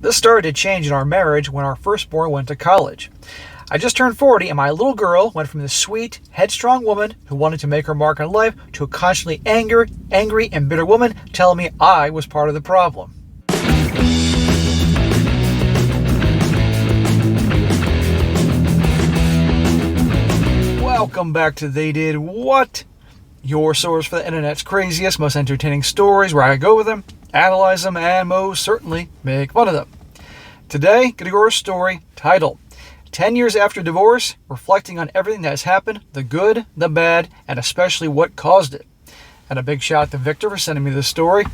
This started to change in our marriage when our firstborn went to college. I just turned 40 and my little girl went from the sweet, headstrong woman who wanted to make her mark in life to a constantly angry and bitter woman telling me I was part of the problem. Welcome back to They Did What? Your source for the internet's craziest, most entertaining stories where I go with them, analyze them, and most certainly make fun of them. Today, gonna go over a story titled 10 Years After Divorce, Reflecting on Everything That Has Happened, the Good, the Bad, and Especially What Caused It. And a big shout out to Victor for sending me this story.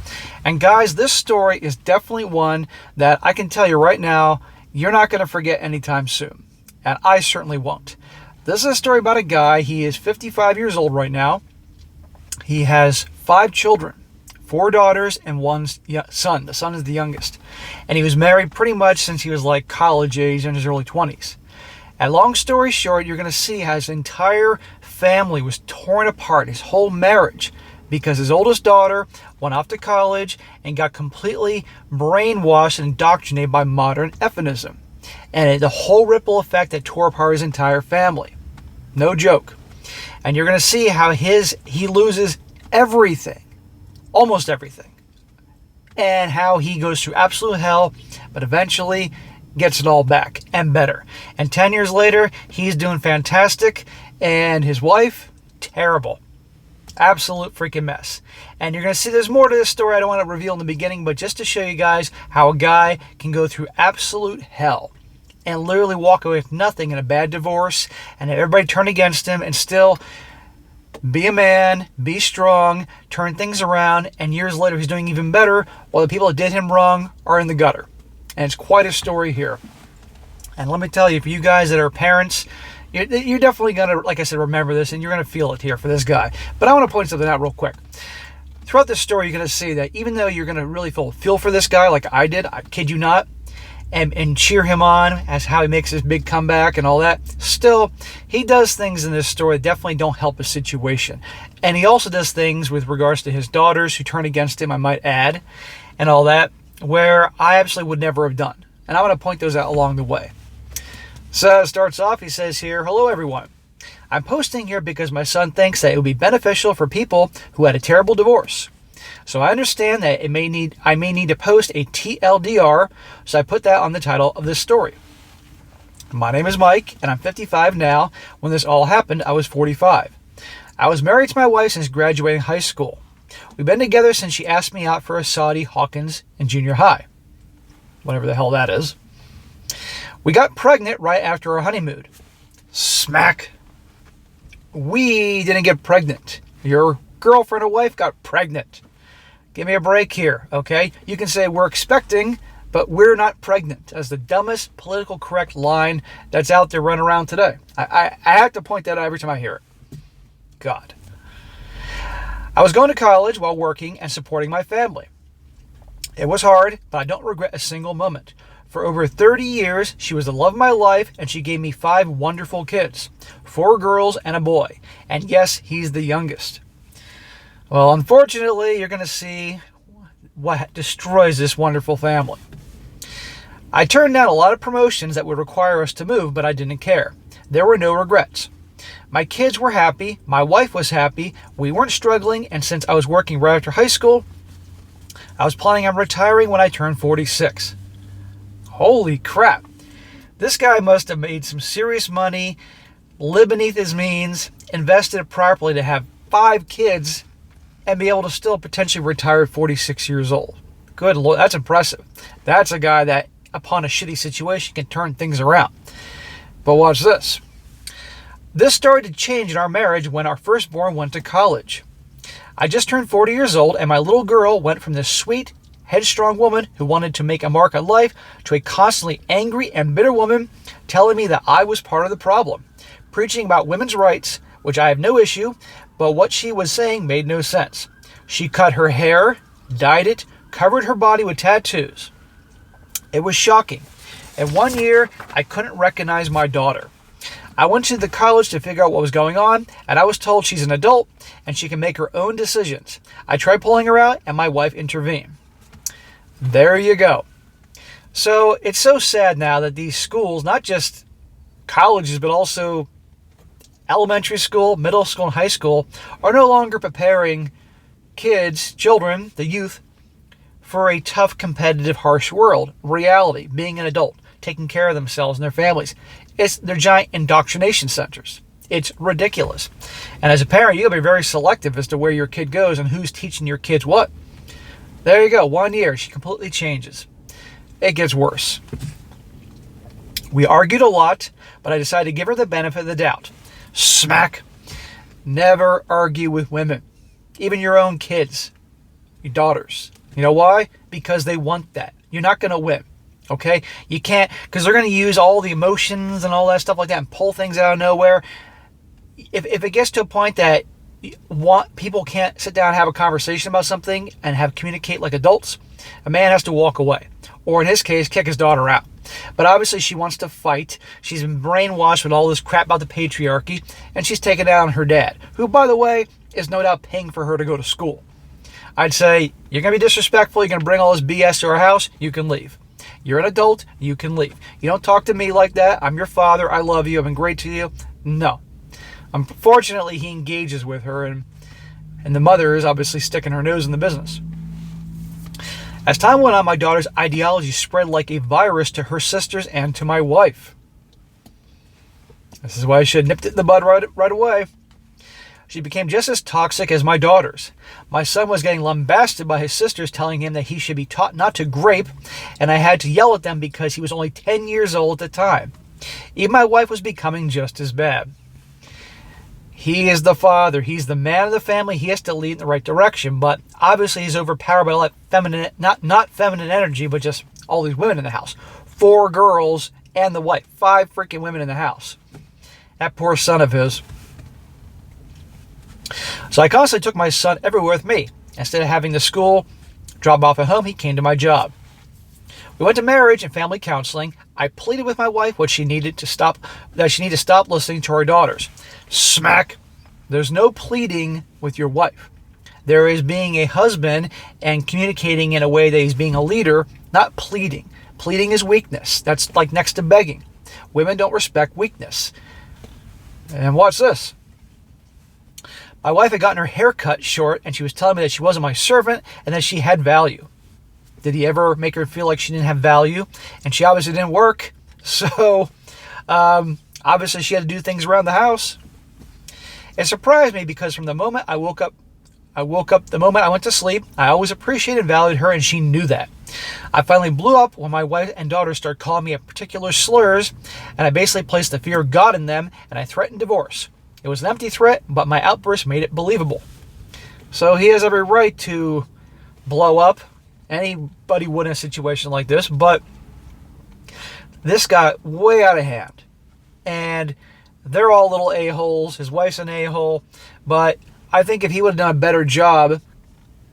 And guys, this story is definitely one that I can tell you right now, you're not going to forget anytime soon. And I certainly won't. This is a story about a guy. He is 55 years old right now. He has 5 children, 4 daughters and 1 son. The son is the youngest. And he was married pretty much since he was like college age in his early 20s. And long story short, you're going to see how his entire family was torn apart, his whole marriage, because his oldest daughter went off to college and got completely brainwashed and indoctrinated by modern feminism. And the whole ripple effect that tore apart his entire family. No joke. And you're going to see how he loses everything, almost everything, and how he goes through absolute hell, but eventually gets it all back and better. And 10 years later, he's doing fantastic, and his wife, terrible. Absolute freaking mess. And you're going to see there's more to this story I don't want to reveal in the beginning, but just to show you guys how a guy can go through absolute hell and literally walk away with nothing in a bad divorce, and have everybody turn against him, and still be a man, be strong, turn things around, and years later he's doing even better while the people that did him wrong are in the gutter. And it's quite a story here. And let me tell you, for you guys that are parents, you're definitely going to, like I said, remember this, and you're going to feel it here for this guy. But I want to point something out real quick. Throughout this story, you're going to see that even though you're going to really feel for this guy like I did, I kid you not, and cheer him on as how he makes his big comeback and all that, still, he does things in this story that definitely don't help his situation. And he also does things with regards to his daughters who turn against him, I might add, and all that, where I absolutely would never have done. And I'm going to point those out along the way. So it starts off, he says here, "Hello everyone. I'm posting here because my son thinks that it would be beneficial for people who had a terrible divorce. So I understand that I may need to post a TLDR, so I put that on the title of this story. My name is Mike, and I'm 55 now. When this all happened, I was 45. I was married to my wife since graduating high school. We've been together since she asked me out for a Saudi Hawkins in junior high. Whatever the hell that is. We got pregnant right after our honeymoon. Smack. We didn't get pregnant. Your girlfriend or wife got pregnant. Give me a break here, okay? You can say we're expecting, but we're not pregnant. That's the dumbest political correct line that's out there running around today. I have to point that out every time I hear it. God. I was going to college while working and supporting my family. It was hard, but I don't regret a single moment. For over 30 years, she was the love of my life, and she gave me 5 wonderful kids, 4 girls and a boy. And yes, he's the youngest. Well, unfortunately, you're going to see what destroys this wonderful family. I turned down a lot of promotions that would require us to move, but I didn't care. There were no regrets. My kids were happy. My wife was happy. We weren't struggling, and since I was working right after high school, I was planning on retiring when I turned 46. Holy crap. This guy must have made some serious money, lived beneath his means, invested it properly to have 5 kids, and be able to still potentially retire at 46 years old. Good Lord, that's impressive. That's a guy that, upon a shitty situation, can turn things around. But watch this. This started to change in our marriage when our firstborn went to college. I just turned 40 years old, and my little girl went from this sweet, headstrong woman who wanted to make a mark on life to a constantly angry and bitter woman telling me that I was part of the problem, preaching about women's rights, which I have no issue, but what she was saying made no sense. She cut her hair, dyed it, covered her body with tattoos. It was shocking. In 1 year, I couldn't recognize my daughter. I went to the college to figure out what was going on, and I was told she's an adult and she can make her own decisions. I tried pulling her out, and my wife intervened. There you go. So it's so sad now that these schools, not just colleges, but also elementary school, middle school, and high school, are no longer preparing kids, children, the youth, for a tough, competitive, harsh world, reality, being an adult, taking care of themselves and their families. They're giant indoctrination centers. It's ridiculous. And as a parent, you gotta be very selective as to where your kid goes and who's teaching your kids what. There you go, 1 year, she completely changes. It gets worse. We argued a lot, but I decided to give her the benefit of the doubt. Smack. Never argue with women. Even your own kids. Your daughters. You know why? Because they want that. You're not going to win. Okay? You can't, because they're going to use all the emotions and all that stuff like that and pull things out of nowhere. If it gets to a point that people can't sit down and have a conversation about something and communicate like adults, a man has to walk away. Or in his case, kick his daughter out. But obviously she wants to fight. She's been brainwashed with all this crap about the patriarchy, and she's taken down her dad, who, by the way, is no doubt paying for her to go to school. I'd say, you're going to be disrespectful, you're going to bring all this BS to our house, you can leave. You're an adult, you can leave. You don't talk to me like that. I'm your father, I love you, I've been great to you. No. Unfortunately, he engages with her, and the mother is obviously sticking her nose in the business. As time went on, my daughter's ideology spread like a virus to her sisters and to my wife. This is why I should have nipped it in the bud right away. She became just as toxic as my daughters. My son was getting lambasted by his sisters, telling him that he should be taught not to grape, and I had to yell at them because he was only 10 years old at the time. Even my wife was becoming just as bad. He is the father. He's the man of the family. He has to lead in the right direction. But obviously he's overpowered by all that feminine, not feminine energy, but just all these women in the house. 4 girls and the wife. 5 freaking women in the house. That poor son of his. So I constantly took my son everywhere with me. Instead of having the school drop off at home, he came to my job. We went to marriage and family counseling. I pleaded with my wife that she needed to stop listening to our daughters. Smack. There's no pleading with your wife. There is being a husband and communicating in a way that he's being a leader, not pleading. Pleading is weakness. That's like next to begging. Women don't respect weakness. And watch this. My wife had gotten her hair cut short, and she was telling me that she wasn't my servant and that she had value. Did he ever make her feel like she didn't have value? And she obviously didn't work. So, obviously she had to do things around the house. It surprised me because from the moment I woke up, the moment I went to sleep, I always appreciated and valued her, and she knew that. I finally blew up when my wife and daughter started calling me particular slurs, and I basically placed the fear of God in them, and I threatened divorce. It was an empty threat, but my outburst made it believable. So he has every right to blow up. Anybody would in a situation like this, but this got way out of hand. And they're all little a-holes. His wife's an a-hole. But I think if he would have done a better job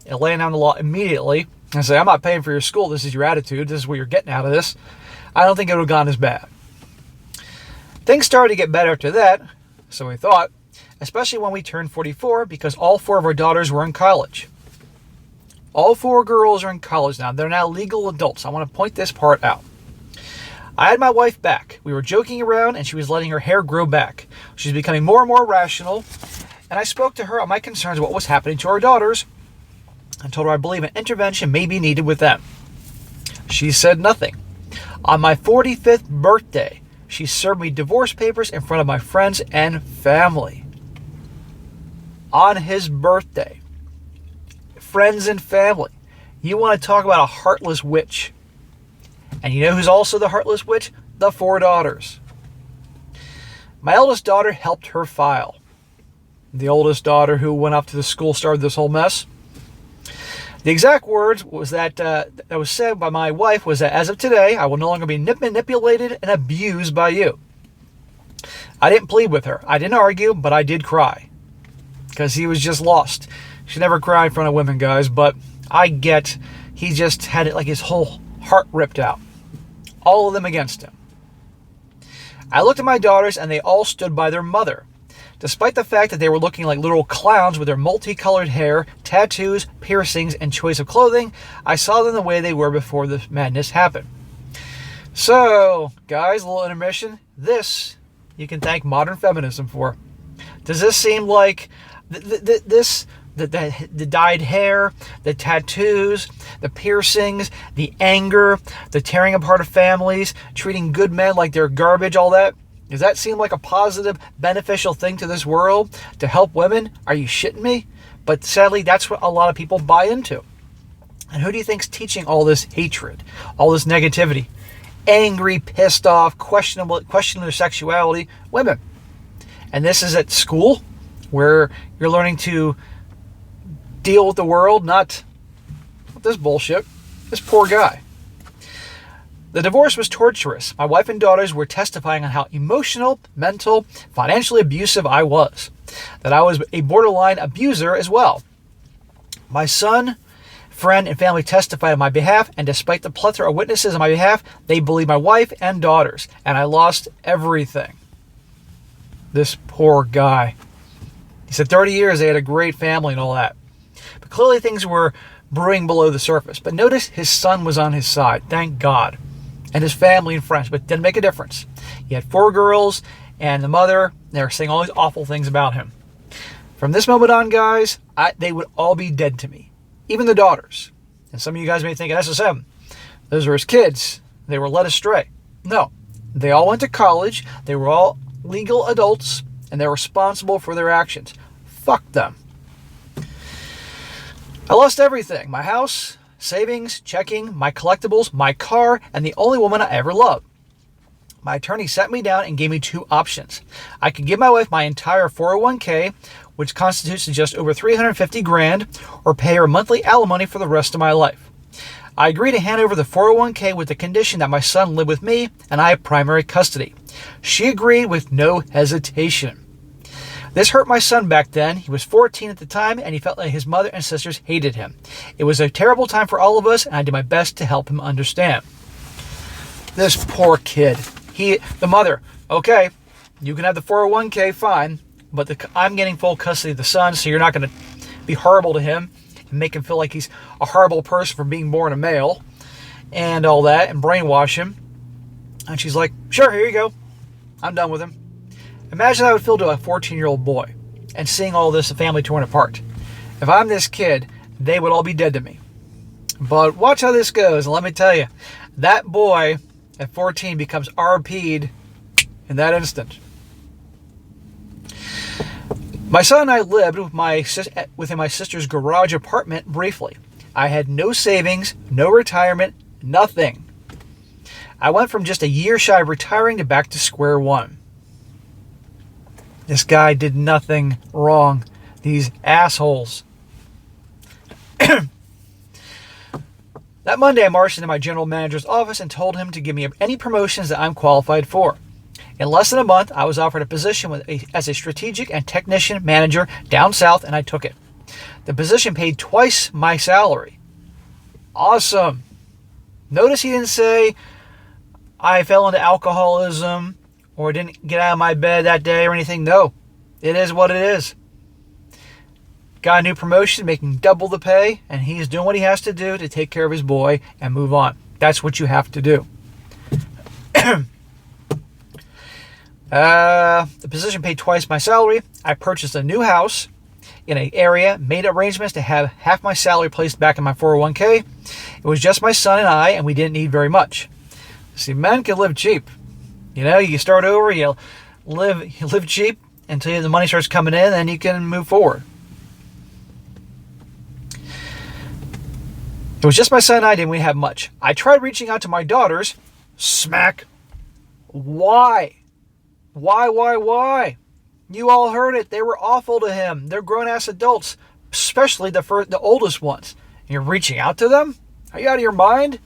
at laying down the law immediately and say, I'm not paying for your school, this is your attitude, this is what you're getting out of this, I don't think it would have gone as bad. Things started to get better after that, so we thought, especially when we turned 44, because all 4 of our daughters were in college. All 4 girls are in college now. They're now legal adults. I want to point this part out. I had my wife back. We were joking around, and she was letting her hair grow back. She's becoming more and more rational, and I spoke to her on my concerns about what was happening to our daughters and told her I believe an intervention may be needed with them. She said nothing. On my 45th birthday, she served me divorce papers in front of my friends and family. On his birthday. Friends and family. You want to talk about a heartless witch. And you know who's also the heartless witch? The 4 daughters. My eldest daughter helped her file. The oldest daughter who went off to the school started this whole mess. The exact words was that was said by my wife was that as of today, I will no longer be manipulated and abused by you. I didn't plead with her. I didn't argue, but I did cry. Because he was just lost. She never cried in front of women, guys, but I get he just had it like his whole heart ripped out. All of them against him. I looked at my daughters, and they all stood by their mother. Despite the fact that they were looking like little clowns with their multicolored hair, tattoos, piercings, and choice of clothing, I saw them the way they were before the madness happened. So, guys, a little intermission. This you can thank modern feminism for. Does this seem like the dyed hair, the tattoos, the piercings, the anger, the tearing apart of families, treating good men like they're garbage, all that? Does that seem like a positive, beneficial thing to this world to help women? Are you shitting me? But sadly, that's what a lot of people buy into. And who do you think's teaching all this hatred, all this negativity? Angry, pissed off, questioning their sexuality, women. And this is at school, where you're learning to deal with the world, not with this bullshit. This poor guy. The divorce was torturous. My wife and daughters were testifying on how emotional, mental, financially abusive I was. That I was a borderline abuser as well. My son, friend, and family testified on my behalf, and despite the plethora of witnesses on my behalf, they believed my wife and daughters, and I lost everything. This poor guy. He said 30 years they had a great family and all that. But clearly things were brewing below the surface. But notice his son was on his side, thank God. And his family and friends, but it didn't make a difference. He had 4 girls and the mother, they were saying all these awful things about him. From this moment on, guys, they would all be dead to me. Even the daughters. And some of you guys may think, SSM, those were his kids. They were led astray. No, they all went to college. They were all legal adults, and they're responsible for their actions. Fuck them. I lost everything. My house, savings, checking, my collectibles, my car, and the only woman I ever loved. My attorney sat me down and gave me 2 options. I could give my wife my entire 401k, which constitutes to just over $350,000, or pay her monthly alimony for the rest of my life. I agreed to hand over the 401k with the condition that my son live with me and I have primary custody. She agreed with no hesitation. This hurt my son back then. He was 14 at the time, and he felt like his mother and sisters hated him. It was a terrible time for all of us, and I did my best to help him understand. This poor kid. The mother, okay, you can have the 401k, fine, but I'm getting full custody of the son, so you're not going to be horrible to him and make him feel like he's a horrible person for being born a male and all that, and brainwash him. And she's like, sure, here you go. I'm done with him. Imagine how I would feel to a 14-year-old boy and seeing all this, the family torn apart. If I'm this kid, they would all be dead to me. But watch how this goes, and let me tell you, that boy at 14 becomes RP'd in that instant. My son and I lived within my sister's garage apartment briefly. I had no savings, no retirement, nothing. I went from just a year shy of retiring to back to square one. This guy did nothing wrong. These assholes. That Monday, I marched into my general manager's office and told him to give me any promotions that I'm qualified for. In less than a month, I was offered a position as a strategic and technician manager down south, and I took it. The position paid twice my salary. Awesome. Notice he didn't say I fell into alcoholism or didn't get out of my bed that day or anything. No, it is what it is. Got a new promotion, making double the pay, and he's doing what he has to do to take care of his boy and move on. That's what you have to do. The position paid twice my salary. I purchased a new house in an area, made arrangements to have half my salary placed back in my 401k. It was just my son and I, and we didn't need very much. See, men can live cheap. You know, you start over, you live cheap until the money starts coming in, and you can move forward. It was just my son and I, didn't we have much. I tried reaching out to my daughters. Smack. Why? Why? You all heard it. They were awful to him. They're grown-ass adults, especially the oldest ones. And you're reaching out to them? Are you out of your mind?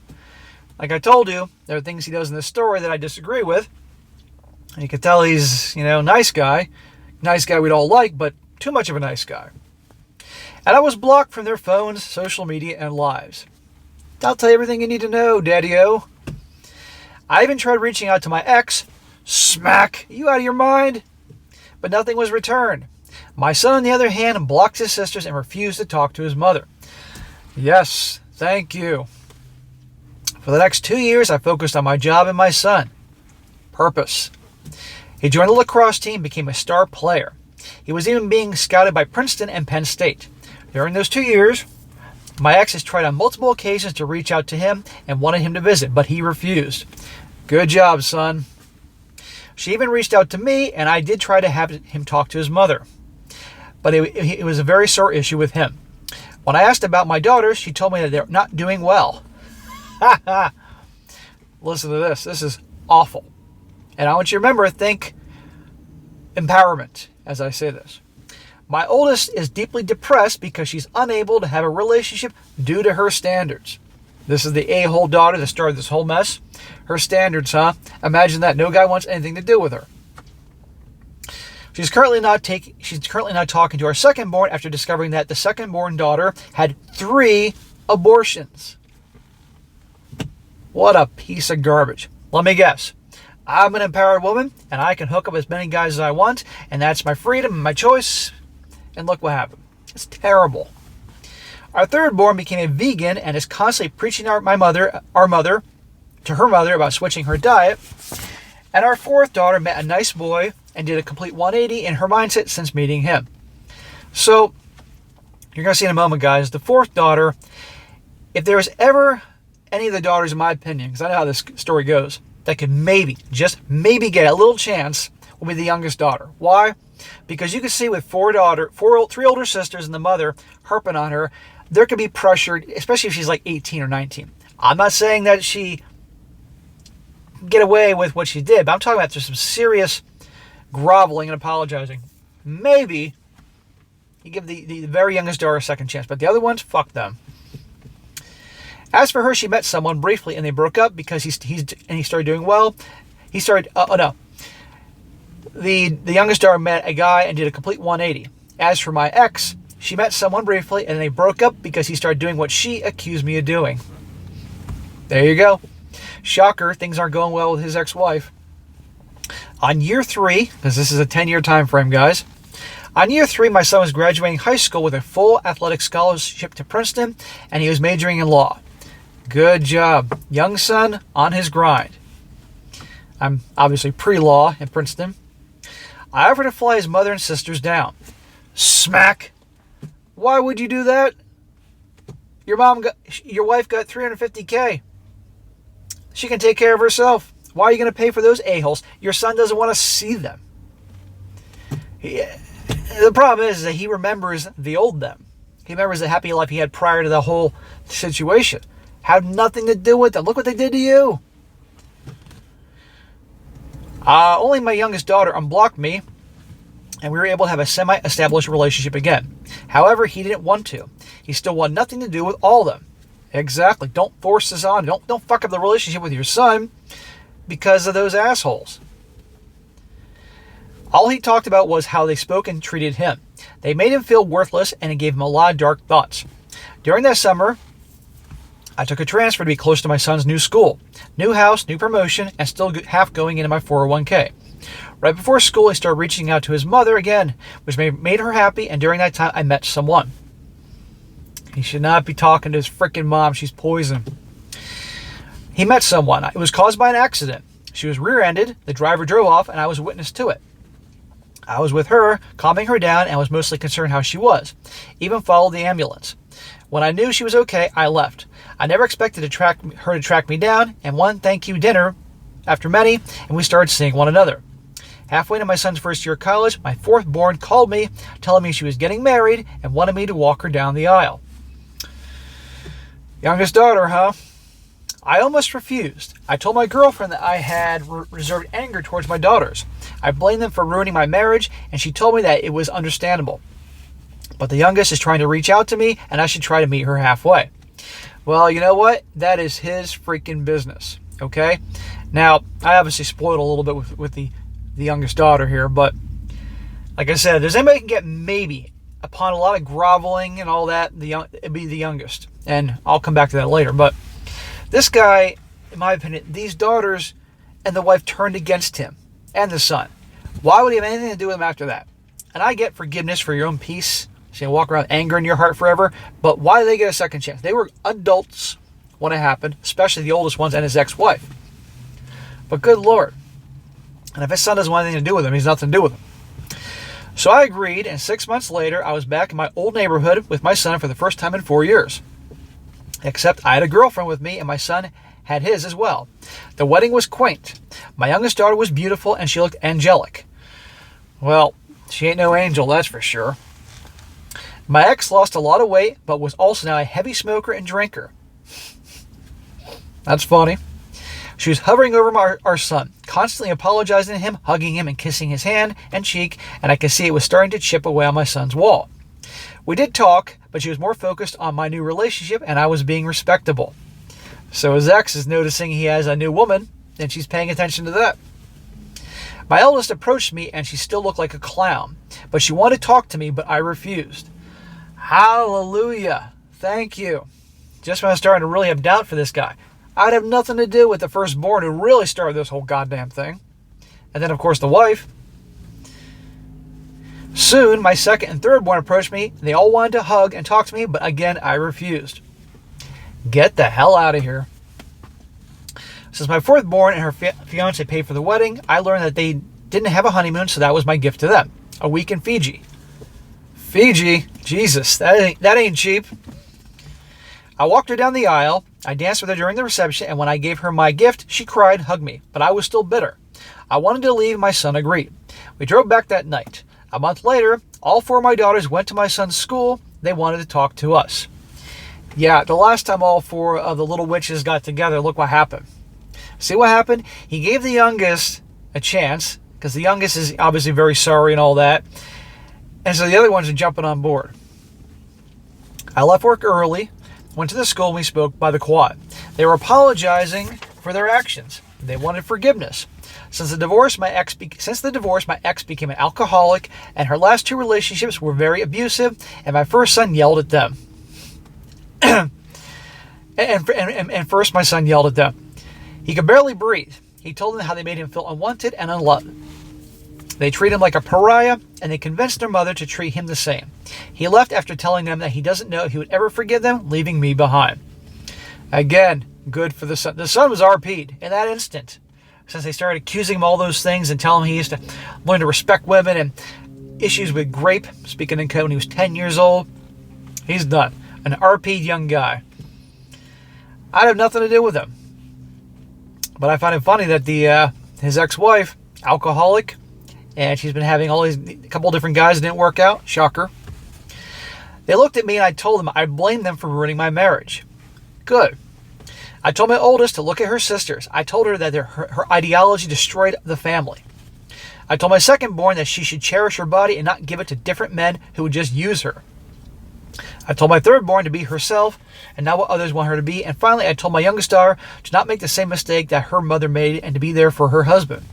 Like I told you, there are things he does in this story that I disagree with. And you can tell he's, nice guy. Nice guy we'd all like, but too much of a nice guy. And I was blocked from their phones, social media, and lives. I'll tell you everything you need to know, Daddy-O. I even tried reaching out to my ex. Smack! You out of your mind? But nothing was returned. My son, on the other hand, blocked his sisters and refused to talk to his mother. Yes, thank you. For the next 2 years, I focused on my job and my son. Purpose. He joined the lacrosse team, became a star player. He was even being scouted by Princeton and Penn State. During those 2 years, my ex has tried on multiple occasions to reach out to him and wanted him to visit, but he refused. Good job, son. She even reached out to me, and I did try to have him talk to his mother. But it was a very sore issue with him. When I asked about my daughters, she told me that they're not doing well. Listen to this. This is awful. And I want you to remember, think empowerment as I say this. My oldest is deeply depressed because she's unable to have a relationship due to her standards. This is the a-hole daughter that started this whole mess. Her standards, huh? Imagine that. No guy wants anything to do with her. She's currently not talking to our second-born after discovering that the second-born daughter had 3 abortions. What a piece of garbage. Let me guess. I'm an empowered woman, and I can hook up as many guys as I want, and that's my freedom and my choice. And look what happened. It's terrible. Our third-born became a vegan and is constantly preaching to her mother about switching her diet. And our fourth daughter met a nice boy and did a complete 180 in her mindset since meeting him. So, you're going to see in a moment, guys, the fourth daughter, if there was ever any of the daughters, in my opinion, because I know how this story goes, that could maybe, just maybe get a little chance, will be the youngest daughter. Why? Because you can see with 3 older sisters and the mother harping on her, there could be pressure, especially if she's like 18 or 19. I'm not saying that she get away with what she did, but I'm talking about just some serious groveling and apologizing. Maybe you give the very youngest daughter a second chance, but the other ones, fuck them. As for her, she met someone briefly and they broke up because he started doing well. The youngest daughter met a guy and did a complete 180. As for my ex, she met someone briefly and they broke up because he started doing what she accused me of doing. There you go. Shocker, things aren't going well with his ex-wife. On year 3, because this is a 10-year time frame, guys. On year 3, my son was graduating high school with a full athletic scholarship to Princeton, and he was majoring in law. Good job. Young son on his grind. I'm obviously pre-law at Princeton. I offered to fly his mother and sisters down. Smack. Why would you do that? Your wife got $350K. She can take care of herself. Why are you going to pay for those a-holes? Your son doesn't want to see them. The problem is that he remembers the old them. He remembers the happy life he had prior to the whole situation. Had nothing to do with them. Look what they did to you. Only my youngest daughter unblocked me, and we were able to have a semi-established relationship again. However, he didn't want to. He still wanted nothing to do with all of them. Exactly. Don't force this on. Don't fuck up the relationship with your son because of those assholes. All he talked about was how they spoke and treated him. They made him feel worthless, and it gave him a lot of dark thoughts. During that summer, I took a transfer to be close to my son's new school. New house, new promotion, and still half going into my 401k. Right before school, he started reaching out to his mother again, which made her happy, and during that time, I met someone. He should not be talking to his freaking mom. She's poison. He met someone. It was caused by an accident. She was rear-ended, the driver drove off, and I was witness to it. I was with her, calming her down, and was mostly concerned how she was. Even followed the ambulance. When I knew she was okay, I left. I never expected her to track me down, and one thank you dinner after many, and we started seeing one another. Halfway into my son's first year of college, my fourth born called me, telling me she was getting married and wanted me to walk her down the aisle. Youngest daughter, huh? I almost refused. I told my girlfriend that I had reserved anger towards my daughters. I blamed them for ruining my marriage, and she told me that it was understandable. But the youngest is trying to reach out to me, and I should try to meet her halfway. Well, you know what? That is his freaking business, okay? Now, I obviously spoiled a little bit with the youngest daughter here, but like I said, there's anybody can get maybe upon a lot of groveling and all that, it'd be the youngest. And I'll come back to that later. But this guy, in my opinion, these daughters and the wife turned against him and the son. Why would he have anything to do with him after that? And I get forgiveness for your own peace. So you walk around anger in your heart forever. But why did they get a second chance? They were adults. when it happened, especially the oldest ones and his ex-wife. But good Lord. And if his son doesn't want anything to do with him, he's nothing to do with him. So I agreed, and 6 months later, I was back in my old neighborhood with my son for the first time in 4 years. Except I had a girlfriend with me, and my son had his as well. The wedding was quaint. My youngest daughter was beautiful, and she looked angelic. Well, she ain't no angel, that's for sure. My ex lost a lot of weight, but was also now a heavy smoker and drinker. That's funny. She was hovering over our son, constantly apologizing to him, hugging him, and kissing his hand and cheek, and I could see it was starting to chip away on my son's wall. We did talk, but she was more focused on my new relationship, and I was being respectable. So his ex is noticing he has a new woman, and she's paying attention to that. My eldest approached me, and she still looked like a clown, but she wanted to talk to me, but I refused. Hallelujah. Thank you. Just when I was starting to really have doubt for this guy. I'd have nothing to do with the firstborn who really started this whole goddamn thing. And then, of course, the wife. Soon, my second and thirdborn approached me. They all wanted to hug and talk to me, but again, I refused. Get the hell out of here. Since my fourthborn and her fiance paid for the wedding, I learned that they didn't have a honeymoon, so that was my gift to them. A week in Fiji. Fiji? Jesus, that ain't cheap. I walked her down the aisle. I danced with her during the reception, and when I gave her my gift, she cried, hugged me, but I was still bitter. I wanted to leave, my son agreed. We drove back that night. A month later, all four of my daughters went to my son's school. They wanted to talk to us. Yeah, the last time all four of the little witches got together, look what happened. See what happened? He gave the youngest a chance, because the youngest is obviously very sorry and all that, and so the other ones are jumping on board. I left work early, went to the school, and we spoke by the quad. They were apologizing for their actions. They wanted forgiveness. Since the divorce, my ex became an alcoholic, and her last two relationships were very abusive, and my first son yelled at them. and first my son yelled at them. He could barely breathe. He told them how they made him feel unwanted and unloved. They treated him like a pariah, and they convinced their mother to treat him the same. He left after telling them that he doesn't know if he would ever forgive them, leaving me behind. Again, good for the son. The son was RP'd in that instant, since they started accusing him of all those things and telling him he used to learn to respect women and issues with grape, speaking in code, when he was 10 years old. He's done. An RP'd young guy. I'd have nothing to do with him. But I find it funny that his ex-wife, alcoholic, and she's been having a couple of different guys that didn't work out. Shocker. They looked at me and I told them I blamed them for ruining my marriage. Good. I told my oldest to look at her sisters. I told her that her ideology destroyed the family. I told my second-born that she should cherish her body and not give it to different men who would just use her. I told my third-born to be herself and not what others want her to be. And finally, I told my youngest daughter to not make the same mistake that her mother made and to be there for her husband.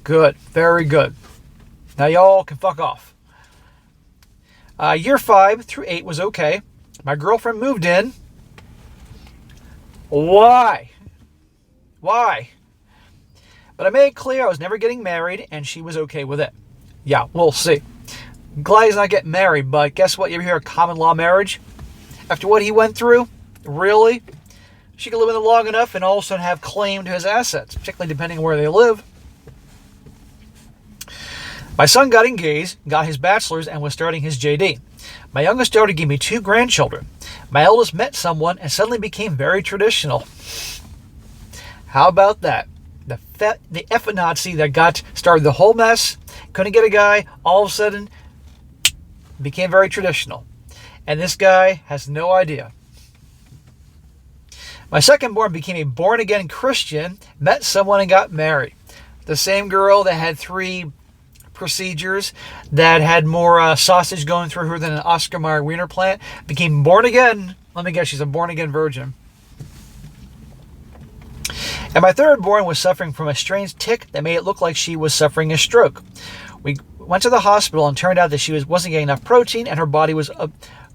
Good. Very good. Now y'all can fuck off. Year 5 through 8 was okay. My girlfriend moved in. Why? But I made it clear I was never getting married, and she was okay with it. Yeah, we'll see. Glad he's not getting married, but guess what? You ever hear of common law marriage? After what he went through? Really? She could live with him long enough and all of a sudden have claim to his assets, particularly depending on where they live. My son got engaged, got his bachelor's, and was starting his JD. My youngest daughter gave me 2 grandchildren. My eldest met someone and suddenly became very traditional. How about that? The F-Nazi that started the whole mess, couldn't get a guy, all of a sudden became very traditional. And this guy has no idea. My second-born became a born-again Christian, met someone and got married. The same girl that had 3 procedures, that had more sausage going through her than an Oscar Mayer wiener plant, became born again. Let me guess, she's a born-again virgin. And my third-born was suffering from a strange tic that made it look like she was suffering a stroke. We went to the hospital and turned out that she wasn't getting enough protein, and her body was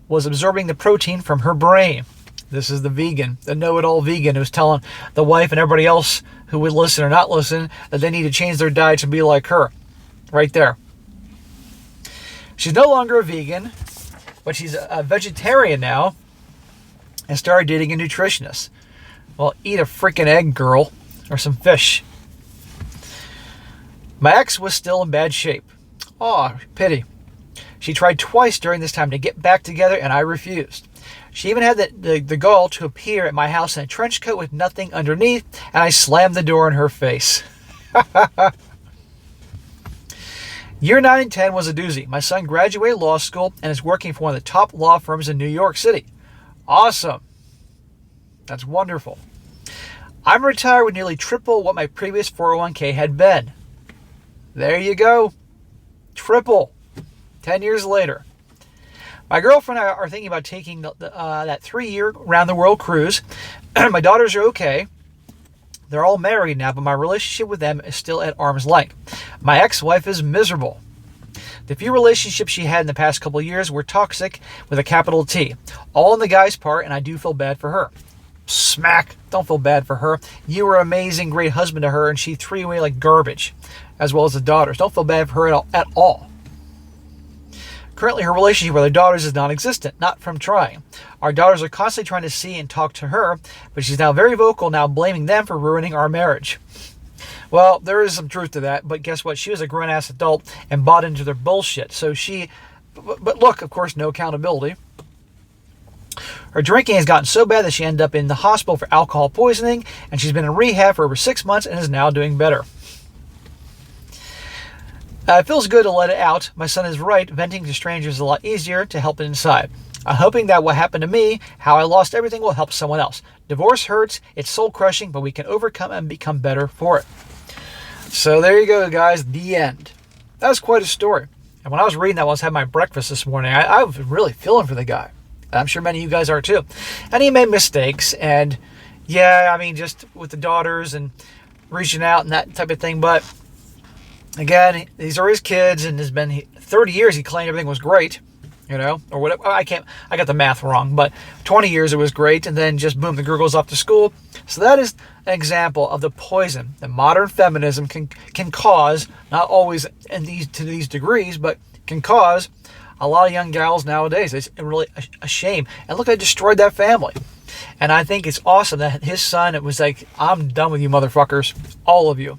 absorbing the protein from her brain. This is the vegan, the know-it-all vegan who's telling the wife and everybody else who would listen or not listen that they need to change their diet to be like her. Right there. She's no longer a vegan, but she's a vegetarian now and started dating a nutritionist. Well, eat a freaking egg, girl, or some fish. My ex was still in bad shape. Aw, pity. She tried twice during this time to get back together, and I refused. She even had the gall to appear at my house in a trench coat with nothing underneath, and I slammed the door in her face. Year 9 and 10 was a doozy. My son graduated law school and is working for one of the top law firms in New York City. Awesome. That's wonderful. I'm retired with nearly triple what my previous 401k had been. There you go. Triple. 10 years later. My girlfriend and I are thinking about taking that 3-year round-the-world cruise. My daughters are okay. They're all married now, but my relationship with them is still at arm's length. My ex-wife is miserable. The few relationships she had in the past couple of years were toxic with a capital T. All on the guy's part, and I do feel bad for her. Smack. Don't feel bad for her. You were an amazing, great husband to her, and she threw you away like garbage, as well as the daughters. Don't feel bad for her at all. Currently, her relationship with her daughters is non-existent, not from trying. Our daughters are constantly trying to see and talk to her, but she's now very vocal, now blaming them for ruining our marriage. Well, there is some truth to that, but guess what? She was a grown-ass adult and bought into their bullshit. But look, of course, no accountability. Her drinking has gotten so bad that she ended up in the hospital for alcohol poisoning, and she's been in rehab for over 6 months and is now doing better. It feels good to let it out. My son is right. Venting to strangers is a lot easier to help it inside. I'm hoping that what happened to me, how I lost everything, will help someone else. Divorce hurts. It's soul-crushing, but we can overcome and become better for it. So there you go, guys. The end. That was quite a story. And when I was reading that while I was having my breakfast this morning, I was really feeling for the guy. I'm sure many of you guys are too. And he made mistakes. And yeah, I mean, just with the daughters and reaching out and that type of thing. But again, these are his kids, and it's been 30 years he claimed everything was great, or whatever. I got the math wrong, but 20 years it was great, and then just boom, the girl goes off to school. So that is an example of the poison that modern feminism can cause, not always to these degrees, but can cause a lot of young gals nowadays. It's really a shame. And look, I destroyed that family. And I think it's awesome that his son, it was like, I'm done with you motherfuckers, all of you.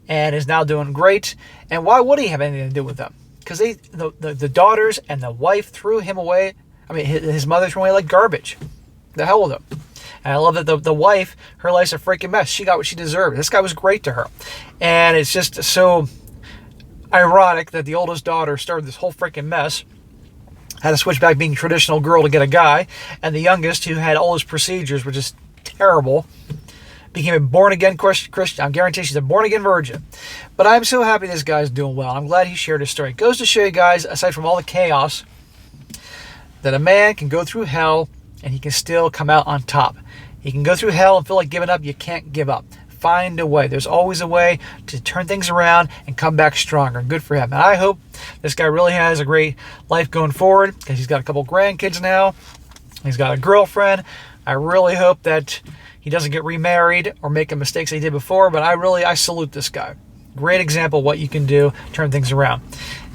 And is now doing great. And why would he have anything to do with them? Because the daughters and the wife threw him away. I mean, his mother threw him away like garbage. The hell with him. And I love that the wife, her life's a freaking mess. She got what she deserved. This guy was great to her. And it's just so ironic that the oldest daughter started this whole freaking mess, had to switch back being traditional girl to get a guy. And the youngest, who had all his procedures, were just terrible, became a born-again Christian. I guarantee she's a born-again virgin. But I'm so happy this guy's doing well. I'm glad he shared his story. It goes to show you guys, aside from all the chaos, that a man can go through hell and he can still come out on top. He can go through hell and feel like giving up. You can't give up. Find a way. There's always a way to turn things around and come back stronger. Good for him. And I hope this guy really has a great life going forward, because he's got a couple grandkids now. He's got a girlfriend. I really hope that he doesn't get remarried or make the mistakes he did before, but I salute this guy. Great example of what you can do, turn things around.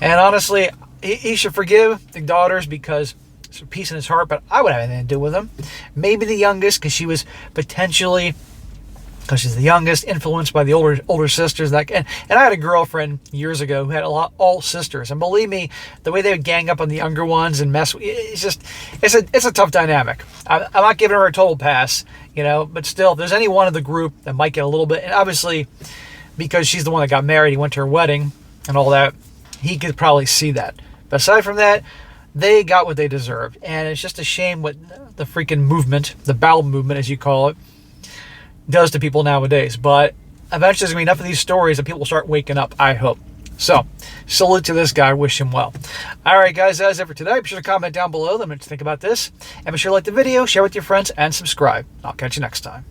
And honestly, he should forgive the daughters because it's a peace in his heart, but I wouldn't have anything to do with him. Maybe the youngest, because she was potentially, because she's the youngest, influenced by the older sisters. And I had a girlfriend years ago who had all sisters, and believe me, the way they would gang up on the younger ones and mess, it's a tough dynamic. I'm not giving her a total pass, but still, if there's any one of the group that might get a little bit, and obviously because she's the one that got married, he went to her wedding and all that, he could probably see that. But aside from that, they got what they deserved, and it's just a shame what the freaking movement, the bowel movement as you call it, does to people nowadays. But eventually there's going to be enough of these stories that people will start waking up, I hope. So, salute to this guy. Wish him well. All right, guys, that's it for today. Be sure to comment down below. Let me know what you think about this. And be sure to like the video, share with your friends, and subscribe. I'll catch you next time.